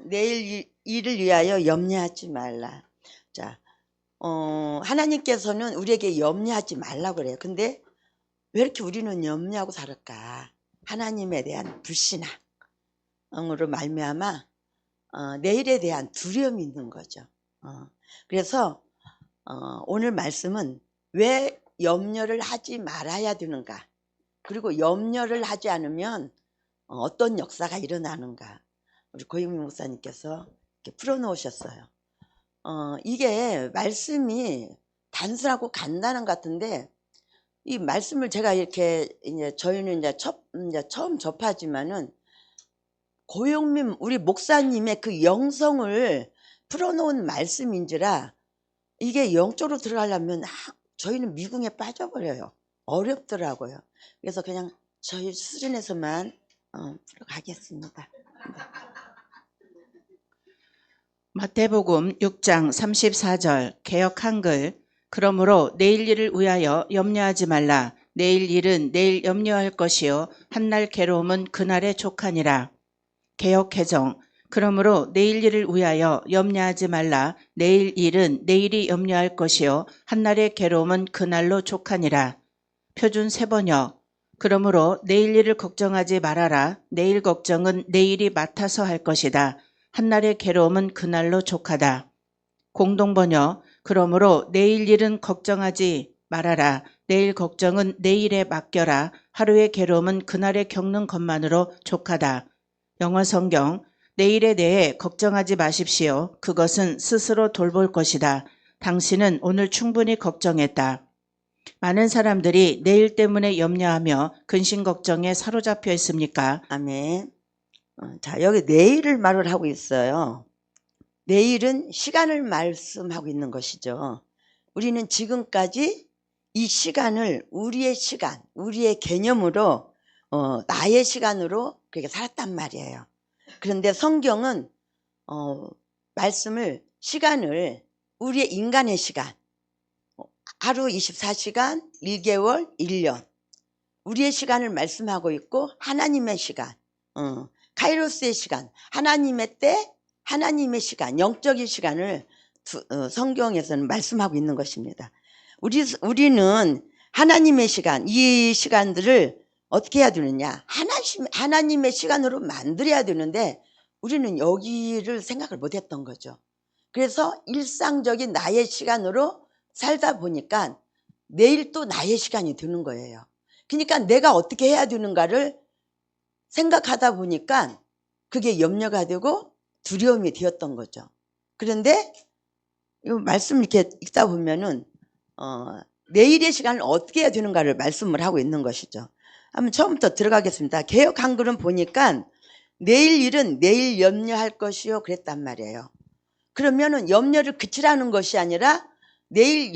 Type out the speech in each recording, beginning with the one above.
내일 일을 위하여 염려하지 말라. 자, 하나님께서는 우리에게 염려하지 말라고 그래요. 근데 왜 이렇게 우리는 염려하고 살을까? 하나님에 대한 불신앙으로 말미암아 내일에 대한 두려움이 있는 거죠. 그래서 오늘 말씀은 왜 염려를 하지 말아야 되는가, 그리고 염려를 하지 않으면 어떤 역사가 일어나는가, 우리 고영민 목사님께서 이렇게 풀어놓으셨어요. 이게 말씀이 단순하고 간단한 것 같은데, 이 말씀을 제가 이렇게 저희는 이제 처음 접하지만은 고영민 우리 목사님의 그 영성을 풀어놓은 말씀인지라 이게 영적으로 들어가려면 저희는 미궁에 빠져버려요. 어렵더라고요. 그래서 그냥 저희 수준에서만 풀어가겠습니다. 마태복음 6장 34절 개역 한글. 그러므로 내일 일을 위하여 염려하지 말라. 내일 일은 내일 염려할 것이요 한날 괴로움은 그날의 족하니라. 개역 개정. 그러므로 내일 일을 위하여 염려하지 말라. 내일 일은 내일이 염려할 것이요 한날의 괴로움은 그날로 족하니라. 표준 세번역. 그러므로 내일 일을 걱정하지 말아라. 내일 걱정은 내일이 맡아서 할 것이다. 한날의 괴로움은 그날로 족하다. 공동번역. 그러므로 내일 일은 걱정하지 말아라. 내일 걱정은 내일에 맡겨라. 하루의 괴로움은 그날에 겪는 것만으로 족하다. 영어성경. 내일에 대해 걱정하지 마십시오. 그것은 스스로 돌볼 것이다. 당신은 오늘 충분히 걱정했다. 많은 사람들이 내일 때문에 염려하며 근심 걱정에 사로잡혀 있습니까? 아멘. 자, 여기 내일을 말을 하고 있어요. 내일은 시간을 말씀하고 있는 것이죠. 우리는 지금까지 이 시간을 우리의 시간, 우리의 개념으로 나의 시간으로 그렇게 살았단 말이에요. 그런데 성경은 말씀을, 시간을 우리의 인간의 시간, 하루 24시간, 1개월, 1년 우리의 시간을 말씀하고 있고, 하나님의 시간, 카이로스의 시간, 하나님의 때, 하나님의 시간, 영적인 시간을 성경에서는 말씀하고 있는 것입니다. 우리는 하나님의 시간, 이 시간들을 어떻게 해야 되느냐, 하나님의 시간으로 만들어야 되는데 우리는 여기를 생각을 못했던 거죠. 그래서 일상적인 나의 시간으로 살다 보니까 내일 또 나의 시간이 드는 거예요. 그러니까 내가 어떻게 해야 되는가를 생각하다 보니까 그게 염려가 되고 두려움이 되었던 거죠. 그런데 이 말씀 이렇게 읽다 보면은 내일의 시간을 어떻게 해야 되는가를 말씀을 하고 있는 것이죠. 한번 처음부터 들어가겠습니다. 개역 한글은 보니까 내일 일은 내일 염려할 것이요 그랬단 말이에요. 그러면은 염려를 그치라는 것이 아니라 내일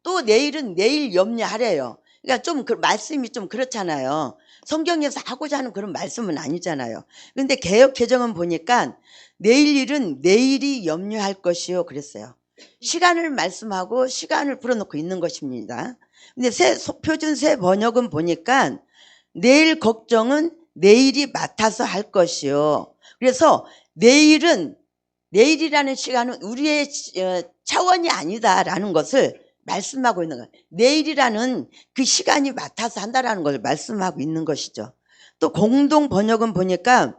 또 내일은 내일 염려하래요. 그러니까 좀 말씀이 좀 그렇잖아요. 성경에서 하고자 하는 그런 말씀은 아니잖아요. 그런데 개역 개정은 보니까 내일 일은 내일이 염려할 것이요 그랬어요. 시간을 말씀하고 시간을 풀어놓고 있는 것입니다. 근데 표준 새 번역은 보니까 내일 걱정은 내일이 맡아서 할 것이요. 그래서 내일이라는 시간은 우리의 차원이 아니다라는 것을 말씀하고 있는 거예요. 내일이라는 그 시간이 맡아서 한다라는 걸 말씀하고 있는 것이죠. 또 공동 번역은 보니까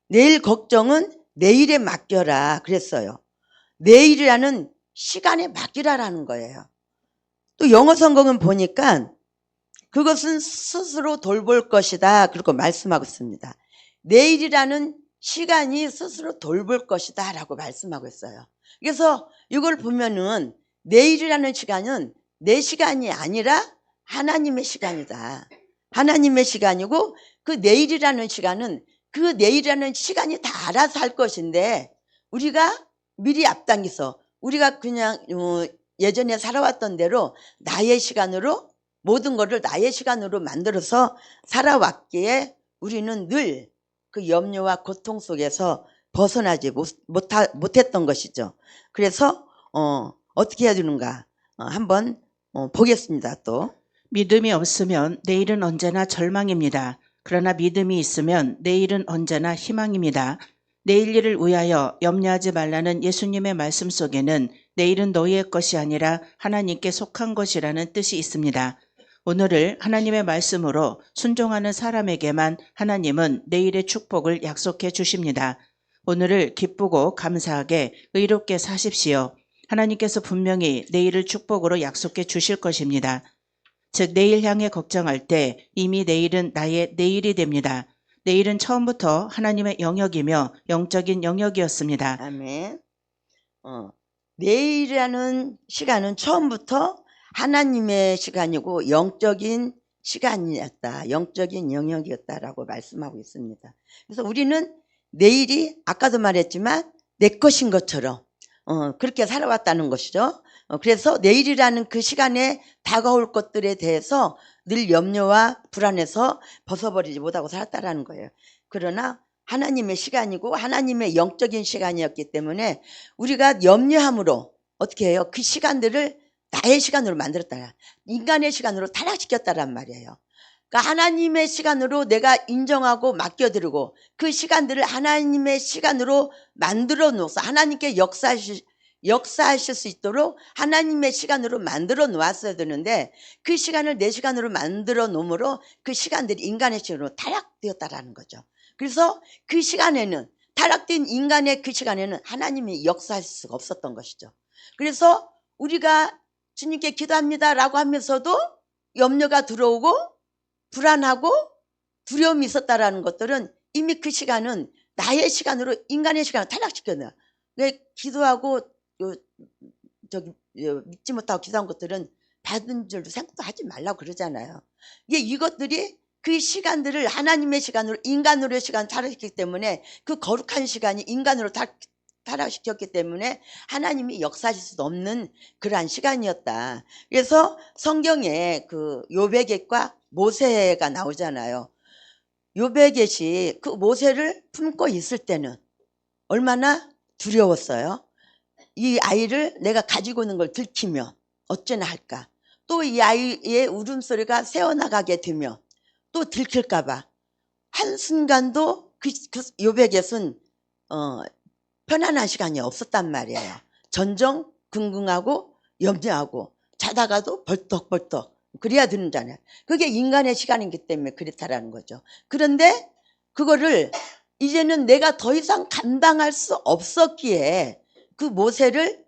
내일 걱정은 내일에 맡겨라 그랬어요. 내일이라는 시간에 맡기라라는 거예요. 또 영어 성경은 보니까 그것은 스스로 돌볼 것이다 그렇게 말씀하고 있습니다. 내일이라는 시간이 스스로 돌볼 것이다 라고 말씀하고 있어요. 그래서 이걸 보면은 내일이라는 시간은 내 시간이 아니라 하나님의 시간이다. 하나님의 시간이고 그 내일이라는 시간은 그 내일이라는 시간이 다 알아서 할 것인데 우리가 미리 앞당겨서 우리가 그냥 예전에 살아왔던 대로 나의 시간으로 모든 것을 나의 시간으로 만들어서 살아왔기에 우리는 늘 그 염려와 고통 속에서 벗어나지 못했던 것이죠. 그래서 어떻게 해야 되는가 한번 보겠습니다. 또 믿음이 없으면 내일은 언제나 절망입니다. 그러나 믿음이 있으면 내일은 언제나 희망입니다. 내일 일을 위하여 염려하지 말라는 예수님의 말씀 속에는 내일은 너희의 것이 아니라 하나님께 속한 것이라는 뜻이 있습니다. 오늘을 하나님의 말씀으로 순종하는 사람에게만 하나님은 내일의 축복을 약속해 주십니다. 오늘을 기쁘고 감사하게 의롭게 사십시오. 하나님께서 분명히 내일을 축복으로 약속해 주실 것입니다. 즉 내일 향해 걱정할 때 이미 내일은 나의 내일이 됩니다. 내일은 처음부터 하나님의 영역이며 영적인 영역이었습니다. 아멘. 내일이라는 시간은 처음부터 하나님의 시간이고 영적인 시간이었다. 영적인 영역이었다라고 말씀하고 있습니다. 그래서 우리는 내일이 아까도 말했지만 내 것인 것처럼 그렇게 살아왔다는 것이죠. 그래서 내일이라는 그 시간에 다가올 것들에 대해서 늘 염려와 불안해서 벗어버리지 못하고 살았다라는 거예요. 그러나 하나님의 시간이고 하나님의 영적인 시간이었기 때문에 우리가 염려함으로 어떻게 해요? 그 시간들을 나의 시간으로 만들었다. 인간의 시간으로 타락시켰다란 말이에요. 그러니까 하나님의 시간으로 내가 인정하고 맡겨드리고 그 시간들을 하나님의 시간으로 만들어 놓아서 하나님께 역사하실 수 있도록 하나님의 시간으로 만들어 놓았어야 되는데 그 시간을 내 시간으로 만들어 놓음으로 그 시간들이 인간의 시간으로 타락되었다라는 거죠. 그래서 그 시간에는 타락된 인간의 그 시간에는 하나님이 역사하실 수가 없었던 것이죠. 그래서 우리가 주님께 기도합니다라고 하면서도 염려가 들어오고 불안하고 두려움이 있었다라는 것들은 이미 그 시간은 나의 시간으로 인간의 시간을 타락시켰네요. 기도하고 믿지 못하고 기도한 것들은 받은 줄도 생각도 하지 말라고 그러잖아요. 이것들이 그 시간들을 하나님의 시간으로 인간으로의 시간을 타락시켰기 때문에 그 거룩한 시간이 인간으로 타락시켰기 때문에 하나님이 역사하실 수 없는 그러한 시간이었다. 그래서 성경에 그 욥의 모세가 나오잖아요. 욥의 그 모세를 품고 있을 때는 얼마나 두려웠어요. 이 아이를 내가 가지고 있는 걸 들키면 어쩌나 할까. 또 이 아이의 울음소리가 새어나가게 되면 또 들킬까 봐 한순간도 그 욥에게는 편안한 시간이 없었단 말이에요. 전전긍긍하고 염려하고 자다가도 벌떡벌떡 그래야 되는잖아요. 그게 인간의 시간이기 때문에 그렇다라는 거죠. 그런데 그거를 이제는 내가 더 이상 감당할 수 없었기에 그 모세를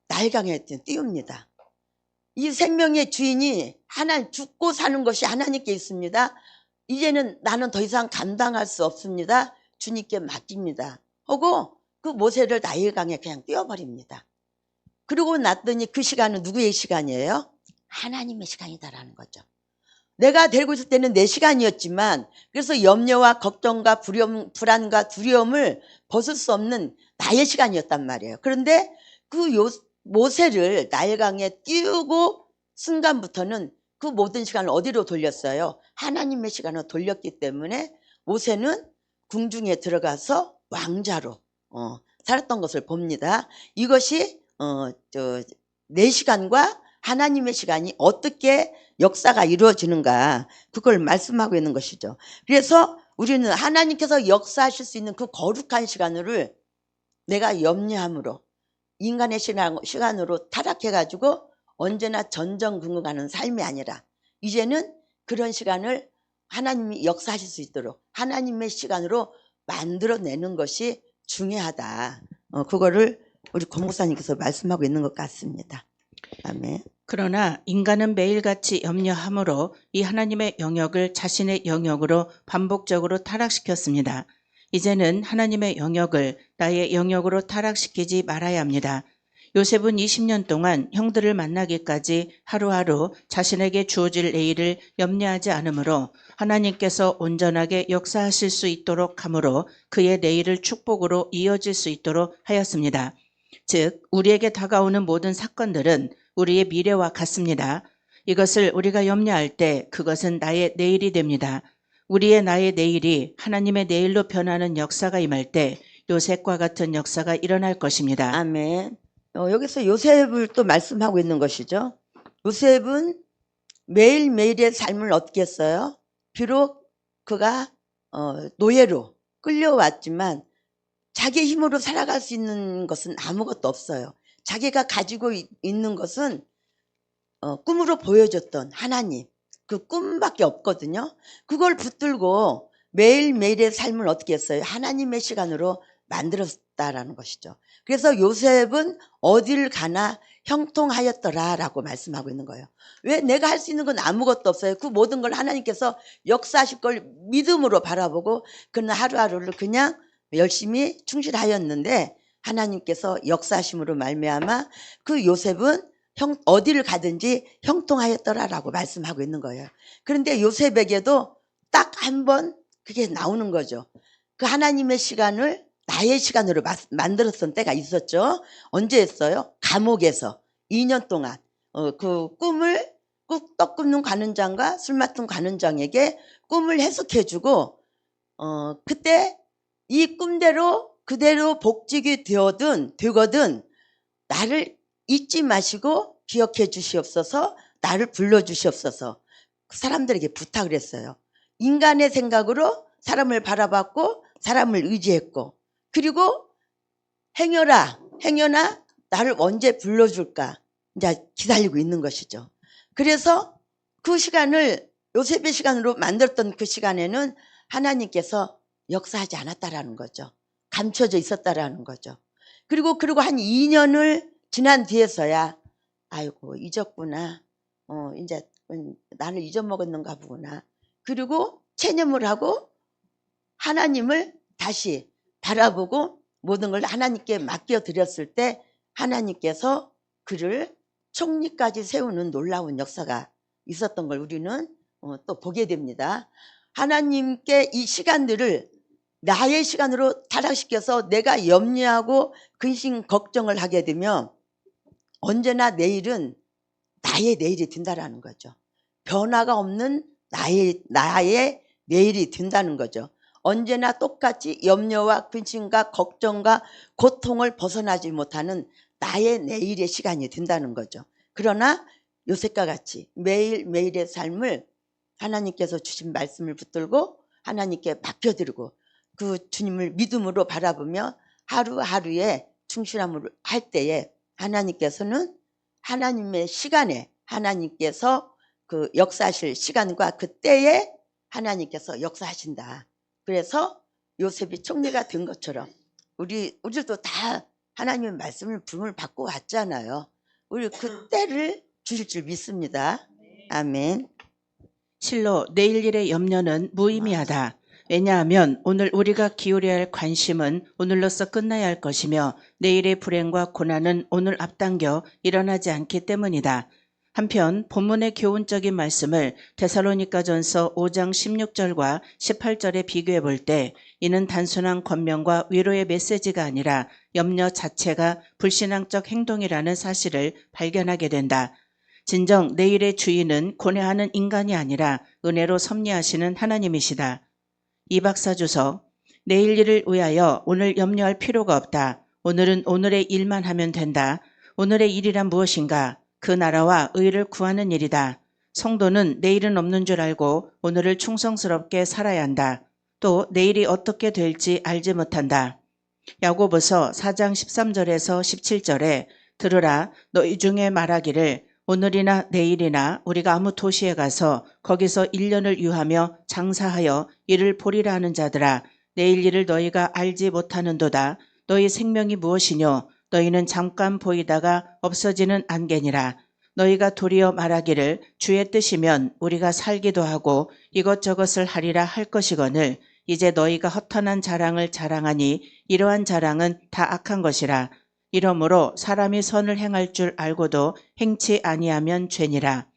나일강에 띄웁니다. 이 생명의 주인이 하나님, 죽고 사는 것이 하나님께 있습니다. 이제는 나는 더 이상 감당할 수 없습니다. 주님께 맡깁니다 하고 그 모세를 나일강에 그냥 띄워버립니다. 그러고 났더니 그 시간은 누구의 시간이에요? 하나님의 시간이다라는 거죠. 내가 데리고 있을 때는 내 시간이었지만 그래서 염려와 걱정과 불안과 두려움을 벗을 수 없는 나의 시간이었단 말이에요. 그런데 그 모세를 나일강에 띄우고 순간부터는 그 모든 시간을 어디로 돌렸어요? 하나님의 시간으로 돌렸기 때문에 모세는 궁중에 들어가서 왕자로 살았던 것을 봅니다. 이것이 내 시간과 하나님의 시간이 어떻게 역사가 이루어지는가 그걸 말씀하고 있는 것이죠. 그래서 우리는 하나님께서 역사하실 수 있는 그 거룩한 시간을 내가 염려함으로 인간의 시간으로 타락해가지고 언제나 전전긍긍하는 삶이 아니라 이제는 그런 시간을 하나님이 역사하실 수 있도록 하나님의 시간으로 만들어내는 것이 중요하다. 그거를 우리 권 목사님께서 말씀하고 있는 것 같습니다. 아멘. 그러나 인간은 매일같이 염려함으로 이 하나님의 영역을 자신의 영역으로 반복적으로 타락시켰습니다. 이제는 하나님의 영역을 나의 영역으로 타락시키지 말아야 합니다. 요셉은 20년 동안 형들을 만나기까지 하루하루 자신에게 주어질 내일을 염려하지 않으므로 하나님께서 온전하게 역사하실 수 있도록 함으로 그의 내일을 축복으로 이어질 수 있도록 하였습니다. 즉 우리에게 다가오는 모든 사건들은 우리의 미래와 같습니다. 이것을 우리가 염려할 때 그것은 나의 내일이 됩니다. 우리의 나의 내일이 하나님의 내일로 변하는 역사가 임할 때 요셉과 같은 역사가 일어날 것입니다. 아멘. 여기서 요셉을 또 말씀하고 있는 것이죠. 요셉은 매일매일의 삶을 어떻게 했어요? 비록 그가 노예로 끌려왔지만 자기 힘으로 살아갈 수 있는 것은 아무것도 없어요. 자기가 가지고 있는 것은 꿈으로 보여줬던 하나님, 그 꿈밖에 없거든요. 그걸 붙들고 매일매일의 삶을 어떻게 했어요? 하나님의 시간으로 만들었다라는 것이죠. 그래서 요셉은 어딜 가나 형통하였더라라고 말씀하고 있는 거예요. 왜? 내가 할 수 있는 건 아무것도 없어요. 그 모든 걸 하나님께서 역사하실 걸 믿음으로 바라보고 그는 하루하루를 그냥 열심히 충실하였는데 하나님께서 역사하심으로 말미암아 그 요셉은 어디를 가든지 형통하였더라라고 말씀하고 있는 거예요. 그런데 요셉에게도 딱 한 번 그게 나오는 거죠. 그 하나님의 시간을 나의 시간으로 만들었던 때가 있었죠. 언제 했어요? 감옥에서 2년 동안 그 꿈을 떡 굽는 관원장과 술 맡은 관원장에게 꿈을 해석해주고 그때 이 꿈대로 그대로 복직이 되거든 나를 잊지 마시고 기억해 주시옵소서, 나를 불러 주시옵소서. 사람들에게 부탁을 했어요. 인간의 생각으로 사람을 바라봤고 사람을 의지했고 그리고 행여나 나를 언제 불러줄까 이제 기다리고 있는 것이죠. 그래서 그 시간을 요셉의 시간으로 만들었던 그 시간에는 하나님께서 역사하지 않았다라는 거죠. 감춰져 있었다라는 거죠. 그리고 한 2년을 지난 뒤에서야 아이고 잊었구나. 이제 나를 잊어먹었는가 보구나. 그리고 체념을 하고 하나님을 다시 바라보고 모든 걸 하나님께 맡겨드렸을 때 하나님께서 그를 총리까지 세우는 놀라운 역사가 있었던 걸 우리는 또 보게 됩니다. 하나님께 이 시간들을 나의 시간으로 타락시켜서 내가 염려하고 근심 걱정을 하게 되면 언제나 내일은 나의 내일이 된다라는 거죠. 변화가 없는 나의 내일이 된다는 거죠. 언제나 똑같이 염려와 근심과 걱정과 고통을 벗어나지 못하는 나의 내일의 시간이 된다는 거죠. 그러나 요셉과 같이 매일매일의 삶을 하나님께서 주신 말씀을 붙들고 하나님께 맡겨드리고 그 주님을 믿음으로 바라보며 하루하루에 충실함을 할 때에 하나님께서는 하나님의 시간에 하나님께서 그 역사하실 시간과 그때에 하나님께서 역사하신다. 그래서 요셉이 총리가 된 것처럼 우리도 다 하나님의 말씀을 부름을 받고 왔잖아요. 우리 그때를 주실 줄 믿습니다. 아멘. 실로 내일 일의 염려는 무의미하다. 왜냐하면 오늘 우리가 기울여야 할 관심은 오늘로써 끝나야 할 것이며 내일의 불행과 고난은 오늘 앞당겨 일어나지 않기 때문이다. 한편 본문의 교훈적인 말씀을 데살로니가전서 5장 16절과 18절에 비교해 볼 때 이는 단순한 권면과 위로의 메시지가 아니라 염려 자체가 불신앙적 행동이라는 사실을 발견하게 된다. 진정 내일의 주인은 고뇌하는 인간이 아니라 은혜로 섭리하시는 하나님이시다. 이 박사 주석, 내일 일을 위하여 오늘 염려할 필요가 없다. 오늘은 오늘의 일만 하면 된다. 오늘의 일이란 무엇인가? 그 나라와 의를 구하는 일이다. 성도는 내일은 없는 줄 알고 오늘을 충성스럽게 살아야 한다. 또 내일이 어떻게 될지 알지 못한다. 야고보서 4장 13절에서 17절에 들으라 너희 중에 말하기를 오늘이나 내일이나 우리가 아무 도시에 가서 거기서 1년을 유하며 장사하여 이를 보리라 하는 자들아 내일 일을 너희가 알지 못하는도다. 너희 생명이 무엇이뇨? 너희는 잠깐 보이다가 없어지는 안개니라. 너희가 도리어 말하기를 주의 뜻이면 우리가 살기도 하고 이것저것을 하리라 할 것이거늘 이제 너희가 허탄한 자랑을 자랑하니 이러한 자랑은 다 악한 것이라. 이러므로 사람이 선을 행할 줄 알고도 행치 아니하면 죄니라.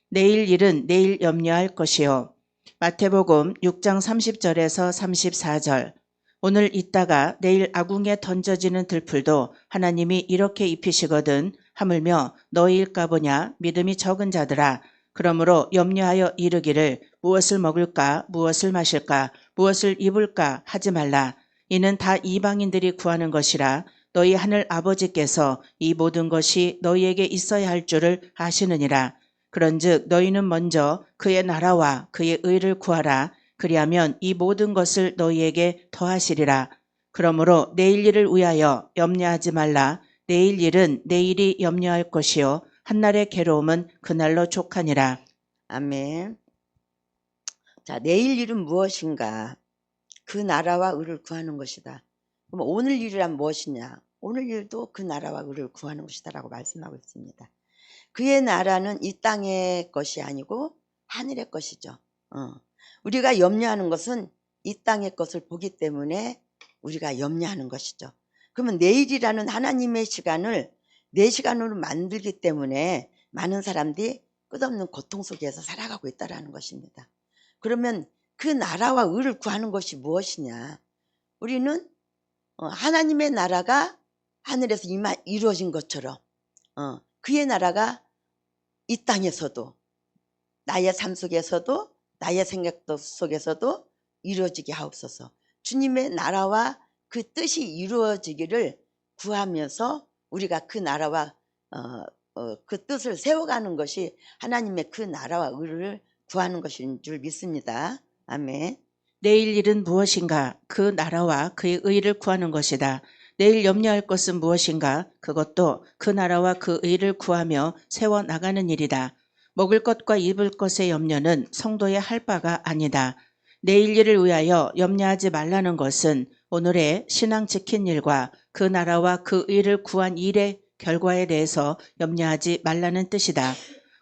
내일 일은 내일 염려할 것이요. 마태복음 6장 30절에서 34절. 오늘 있다가 내일 아궁에 던져지는 들풀도 하나님이 이렇게 입히시거든 하물며 너희일까 보냐 믿음이 적은 자들아. 그러므로 염려하여 이르기를 무엇을 먹을까 무엇을 마실까 무엇을 입을까 하지 말라. 이는 다 이방인들이 구하는 것이라. 너희 하늘 아버지께서 이 모든 것이 너희에게 있어야 할 줄을 아시느니라. 그런즉 너희는 먼저 그의 나라와 그의 의를 구하라. 그리하면 이 모든 것을 너희에게 더하시리라. 그러므로 내일 일을 위하여 염려하지 말라. 내일 일은 내일이 염려할 것이요 한날의 괴로움은 그날로 족하니라. 아멘. 자, 내일 일은 무엇인가? 그 나라와 의를 구하는 것이다. 그럼 오늘 일이란 무엇이냐? 오늘 일도 그 나라와 의를 구하는 것이다 라고 말씀하고 있습니다. 그의 나라는 이 땅의 것이 아니고 하늘의 것이죠. 우리가 염려하는 것은 이 땅의 것을 보기 때문에 우리가 염려하는 것이죠. 그러면 내일이라는 하나님의 시간을 내 시간으로 만들기 때문에 많은 사람들이 끝없는 고통 속에서 살아가고 있다는 것입니다. 그러면 그 나라와 의를 구하는 것이 무엇이냐? 우리는 하나님의 나라가 하늘에서 이루어진 것처럼 그의 나라가 이 땅에서도 나의 삶 속에서도 나의 생각 속에서도 이루어지게 하옵소서. 주님의 나라와 그 뜻이 이루어지기를 구하면서 우리가 그 나라와 그 뜻을 세워가는 것이 하나님의 그 나라와 의를 구하는 것인 줄 믿습니다. 아멘. 내일 일은 무엇인가? 그 나라와 그의 의를 구하는 것이다. 내일 염려할 것은 무엇인가? 그것도 그 나라와 그 의를 구하며 세워나가는 일이다. 먹을 것과 입을 것의 염려는 성도의 할 바가 아니다. 내일 일을 위하여 염려하지 말라는 것은 오늘의 신앙 지킨 일과 그 나라와 그 의를 구한 일의 결과에 대해서 염려하지 말라는 뜻이다.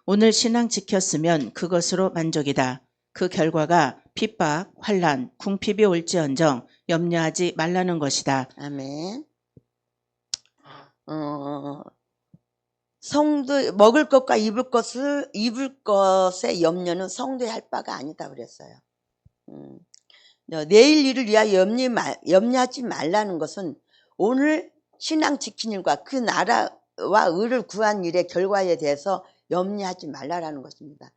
오늘 신앙 지켰으면 그것으로 만족이다. 그 결과가 핍박, 환난, 궁핍이 올지언정 염려하지 말라는 것이다. 아멘. 성도 먹을 것과 입을 것의 염려는 성도의 할 바가 아니다 그랬어요. 내일 일을 위하여 염려하지 말라는 것은 오늘 신앙 지킨 일과 그 나라와 의를 구한 일의 결과에 대해서 염려하지 말라라는 것입니다.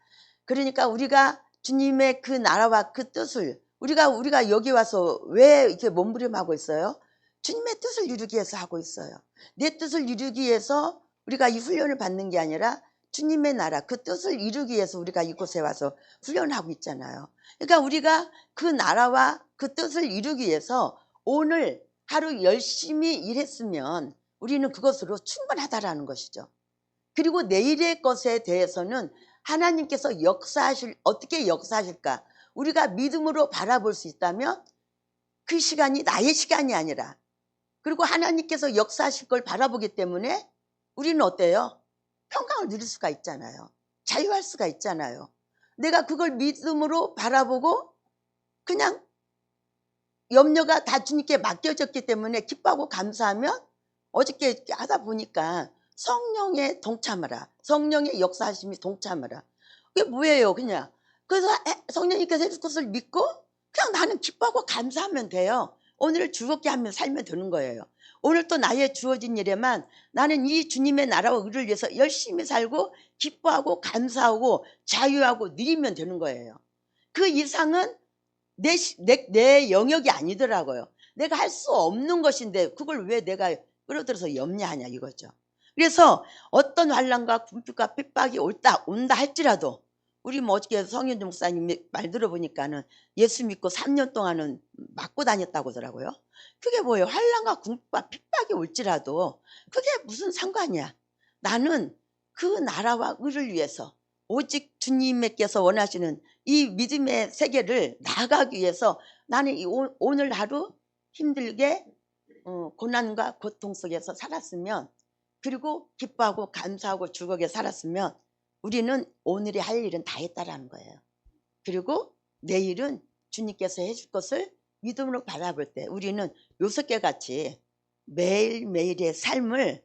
그러니까 우리가 주님의 그 나라와 그 뜻을 우리가 여기 와서 왜 이렇게 몸부림하고 있어요? 주님의 뜻을 이루기 위해서 하고 있어요. 내 뜻을 이루기 위해서 우리가 이 훈련을 받는 게 아니라 주님의 나라 그 뜻을 이루기 위해서 우리가 이곳에 와서 훈련하고 있잖아요. 그러니까 우리가 그 나라와 그 뜻을 이루기 위해서 오늘 하루 열심히 일했으면 우리는 그것으로 충분하다라는 것이죠. 그리고 내일의 것에 대해서는 하나님께서 어떻게 역사하실까? 우리가 믿음으로 바라볼 수 있다면 그 시간이 나의 시간이 아니라 그리고 하나님께서 역사하실 걸 바라보기 때문에 우리는 어때요? 평강을 누릴 수가 있잖아요. 자유할 수가 있잖아요. 내가 그걸 믿음으로 바라보고 그냥 염려가 다 주님께 맡겨졌기 때문에 기뻐하고 감사하면 어저께 이렇게 하다 보니까 성령의 동참하라. 성령의 역사하심이 동참하라. 그게 뭐예요? 그냥. 그래서 성령님께서 해줄 것을 믿고 그냥 나는 기뻐하고 감사하면 돼요. 오늘을 즐겁게 하며 살면 되는 거예요. 오늘 또 나의 주어진 일에만 나는 이 주님의 나라와 의를 위해서 열심히 살고 기뻐하고 감사하고 자유하고 누리면 되는 거예요. 그 이상은 내 영역이 아니더라고요. 내가 할 수 없는 것인데 그걸 왜 내가 끌어들여서 염려하냐 이거죠. 그래서 어떤 환난과 궁핍과 핍박이 온다 할지라도 우리 뭐 어저께 성현주 목사님 말 들어보니까는 예수 믿고 3년 동안은 맞고 다녔다고 하더라고요. 그게 뭐예요? 환난과 궁핍과 핍박이 올지라도 그게 무슨 상관이야. 나는 그 나라와 의를 위해서 오직 주님께서 원하시는 이 믿음의 세계를 나아가기 위해서 나는 오늘 하루 힘들게 고난과 고통 속에서 살았으면 그리고 기뻐하고 감사하고 즐겁게 살았으면 우리는 오늘이 할 일은 다 했다라는 거예요. 그리고 내일은 주님께서 해줄 것을 믿음으로 바라볼 때 우리는 요셉과 같이 매일매일의 삶을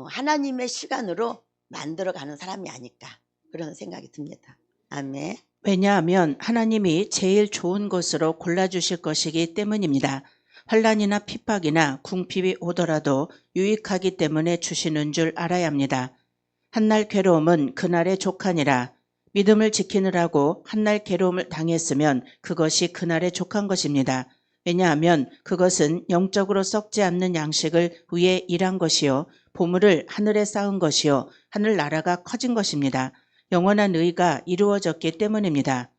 하나님의 시간으로 만들어가는 사람이 아닐까 그런 생각이 듭니다. 아멘. 왜냐하면 하나님이 제일 좋은 것으로 골라주실 것이기 때문입니다. 환난이나 핍박이나 궁핍이 오더라도 유익하기 때문에 주시는 줄 알아야 합니다. 한날 괴로움은 그날의 족하니라. 믿음을 지키느라고 한날 괴로움을 당했으면 그것이 그날의 족한 것입니다. 왜냐하면 그것은 영적으로 썩지 않는 양식을 위해 일한 것이요 보물을 하늘에 쌓은 것이요 하늘나라가 커진 것입니다. 영원한 의가 이루어졌기 때문입니다.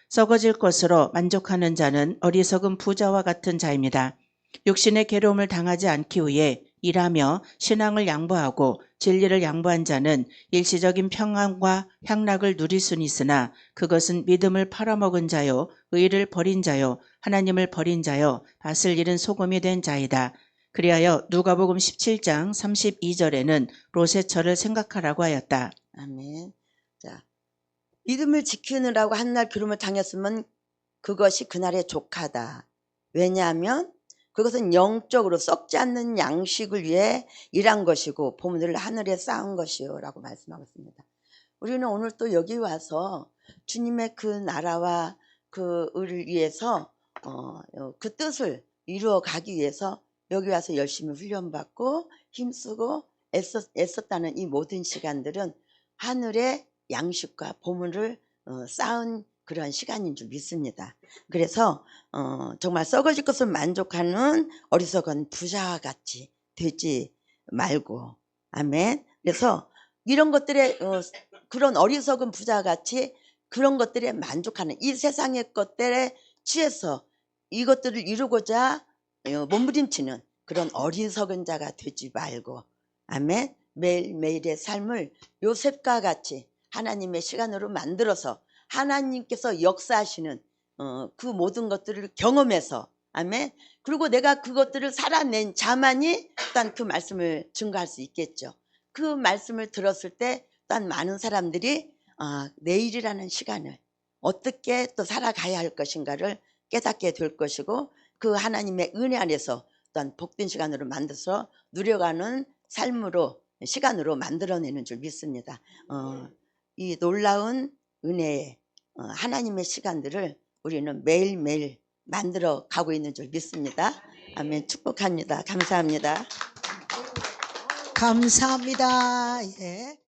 썩어질 것으로 만족하는 자는 어리석은 부자와 같은 자입니다. 육신의 괴로움을 당하지 않기 위해 일하며 신앙을 양보하고 진리를 양보한 자는 일시적인 평안과 향락을 누릴 수는 있으나 그것은 믿음을 팔아먹은 자요, 의를 버린 자요, 하나님을 버린 자요, 밭을 잃은 소금이 된 자이다. 그리하여 누가복음 17장 32절에는 롯의 처를 생각하라고 하였다. 아멘. 자, 믿음을 지키느라고 한날 괴로움을 당했으면 그것이 그날의 족하다. 왜냐하면 그것은 영적으로 썩지 않는 양식을 위해 일한 것이고 보물을 하늘에 쌓은 것이요 라고 말씀하고 있습니다. 우리는 오늘 또 여기 와서 주님의 그 나라와 그 의를 위해서 그 뜻을 이루어 가기 위해서 여기 와서 열심히 훈련받고 힘쓰고 애썼다는 이 모든 시간들은 하늘의 양식과 보물을 쌓은 그런 시간인 줄 믿습니다. 그래서 정말 썩어질 것을 만족하는 어리석은 부자와 같이 되지 말고, 아멘. 그래서 이런 것들에 그런 어리석은 부자와 같이 그런 것들에 만족하는 이 세상의 것들에 취해서 이것들을 이루고자 몸부림치는 그런 어리석은 자가 되지 말고, 아멘. 매일매일의 삶을 요셉과 같이 하나님의 시간으로 만들어서 하나님께서 역사하시는 그 모든 것들을 경험해서, 아멘. 그리고 내가 그것들을 살아낸 자만이 또한 그 말씀을 증거할 수 있겠죠. 그 말씀을 들었을 때 또한 많은 사람들이 내일이라는 시간을 어떻게 또 살아가야 할 것인가를 깨닫게 될 것이고 그 하나님의 은혜 안에서 또한 복된 시간으로 만들어서 누려가는 삶으로 시간으로 만들어내는 줄 믿습니다. 이 놀라운 은혜의 하나님의 시간들을 우리는 매일매일 만들어 가고 있는 줄 믿습니다. 아멘. 축복합니다. 감사합니다. 감사합니다. 예.